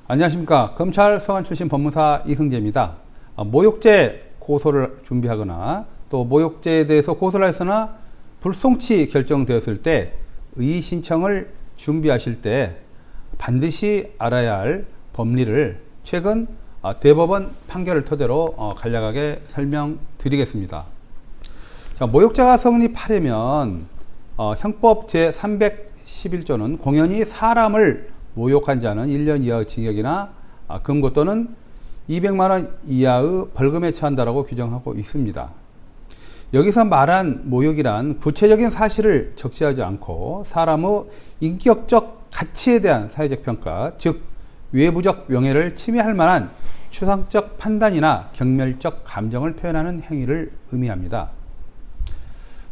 안녕하십니까. 검찰 서관 출신 법무사 이승재입니다. 모욕죄 고소를 준비하거나 또 모욕죄에 대해서 고소를 했으나 불송치 결정되었을 때 의의 신청을 준비하실 때 반드시 알아야 할 법리를 최근 대법원 판결을 토대로 간략하게 설명드리겠습니다. 자, 모욕죄가 성립하려면 형법 제311조는 공연히 사람을 모욕한 자는 1년 이하의 징역이나 금고 또는 200만원 이하의 벌금에 처한다라고 규정하고 있습니다. 여기서 말한 모욕이란 구체적인 사실을 적시하지 않고 사람의 인격적 가치에 대한 사회적 평가, 즉 외부적 명예를 침해할 만한 추상적 판단이나 경멸적 감정을 표현하는 행위를 의미합니다.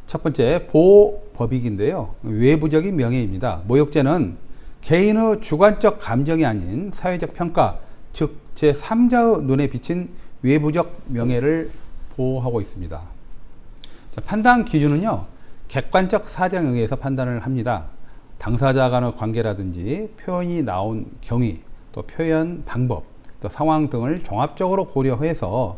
첫 번째, 보호법익인데요. 외부적인 명예입니다. 모욕죄는 개인의 주관적 감정이 아닌 사회적 평가, 즉 제3자의 눈에 비친 외부적 명예를 보호하고 있습니다. 자, 판단 기준은요, 객관적 사정에 의해서 판단을 합니다. 당사자 간의 관계라든지 표현이 나온 경위, 또 표현 방법, 또 상황 등을 종합적으로 고려해서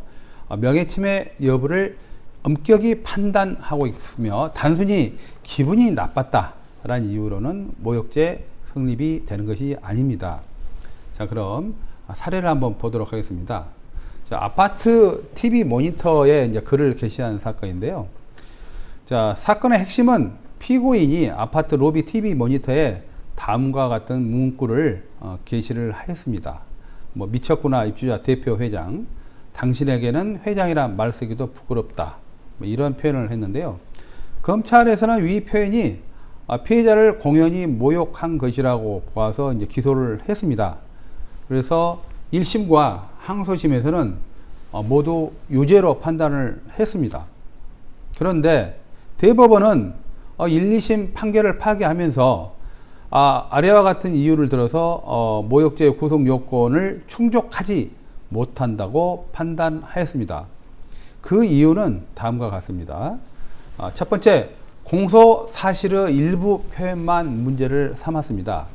명예침해 여부를 엄격히 판단하고 있으며 단순히 기분이 나빴다라는 이유로는 모욕죄 성립이 되는 것이 아닙니다. 자, 그럼 사례를 한번 보도록 하겠습니다. 자, 아파트 TV 모니터에 이제 글을 게시한 사건인데요. 자, 사건의 핵심은 피고인이 아파트 로비 TV 모니터에 다음과 같은 문구를 게시를 하였습니다. 미쳤구나 입주자 대표 회장, 당신에게는 회장이란 말 쓰기도 부끄럽다, 이런 표현을 했는데요. 검찰에서는 이 표현이 피해자를 공연히 모욕한 것이라고 보아서 이제 기소를 했습니다. 그래서 1심과 항소심에서는 모두 유죄로 판단을 했습니다. 그런데 대법원은 1, 2심 판결을 파기하면서 아래와 같은 이유를 들어서 모욕죄 구속 요건을 충족하지 못한다고 판단하였습니다. 그 이유는 다음과 같습니다. 첫 번째, 공소 사실의 일부 표현만 문제를 삼았습니다.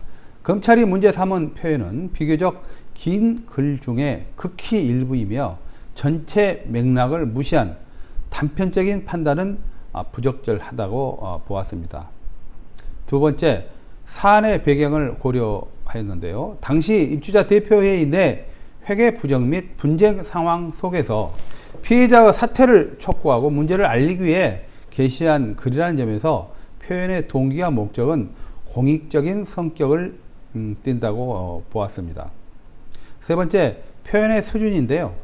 검찰이 문제 삼은 표현은 비교적 긴 글 중에 극히 일부이며 전체 맥락을 무시한 단편적인 판단은 부적절하다고 보았습니다. 두 번째, 사안의 배경을 고려하였는데요. 당시 입주자 대표회의 내 회계 부정 및 분쟁 상황 속에서 피해자의 사퇴를 촉구하고 문제를 알리기 위해 게시한 글이라는 점에서 표현의 동기와 목적은 공익적인 성격을 띈다고 보았습니다. 세 번째, 표현의 수준인데요.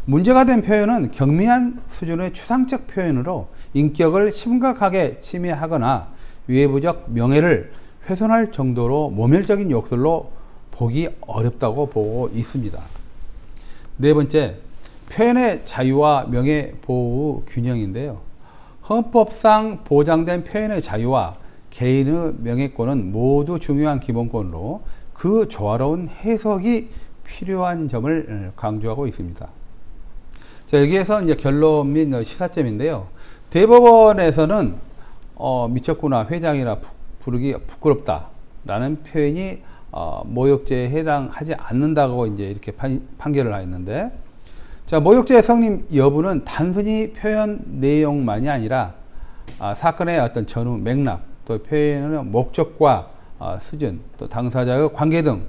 문제가 된 표현은 경미한 수준의 추상적 표현으로 인격을 심각하게 침해하거나 외부적 명예를 훼손할 정도로 모멸적인 욕설로 보기 어렵다고 보고 있습니다. 네 번째, 표현의 자유와 명예 보호 균형인데요. 헌법상 보장된 표현의 자유와 개인의 명예권은 모두 중요한 기본권으로 그 조화로운 해석이 필요한 점을 강조하고 있습니다. 자, 여기에서 이제 결론 및 시사점인데요. 대법원에서는 미쳤구나 회장이라 부르기 부끄럽다라는 표현이 모욕죄에 해당하지 않는다고 이제 이렇게 판결을 하였는데, 자, 모욕죄 성립 여부는 단순히 표현 내용만이 아니라 사건의 어떤 전후 맥락, 또 표현의 목적과 수준, 또 당사자의 관계 등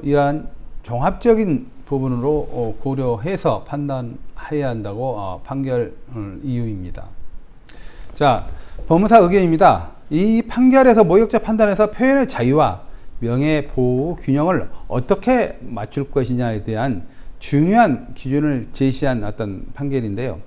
이러한 종합적인 부분으로 고려해서 판단해야 한다고 판결 이유입니다. 자, 법무사 의견입니다. 이 판결에서 모욕죄 판단에서 표현의 자유와 명예 보호 균형을 어떻게 맞출 것이냐에 대한 중요한 기준을 제시한 어떤 판결인데요.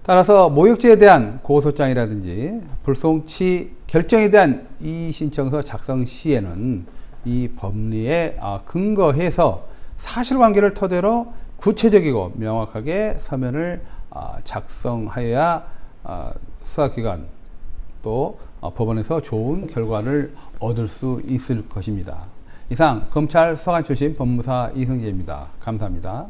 따라서 모욕죄에 대한 고소장이라든지 불송치 결정에 대한 이의신청서 작성 시에는 이 법리에 근거해서 사실관계를 토대로 구체적이고 명확하게 서면을 작성하여야 수사기관 또 법원에서 좋은 결과를 얻을 수 있을 것입니다. 이상 검찰 서관 출신 법무사 이승재입니다. 감사합니다.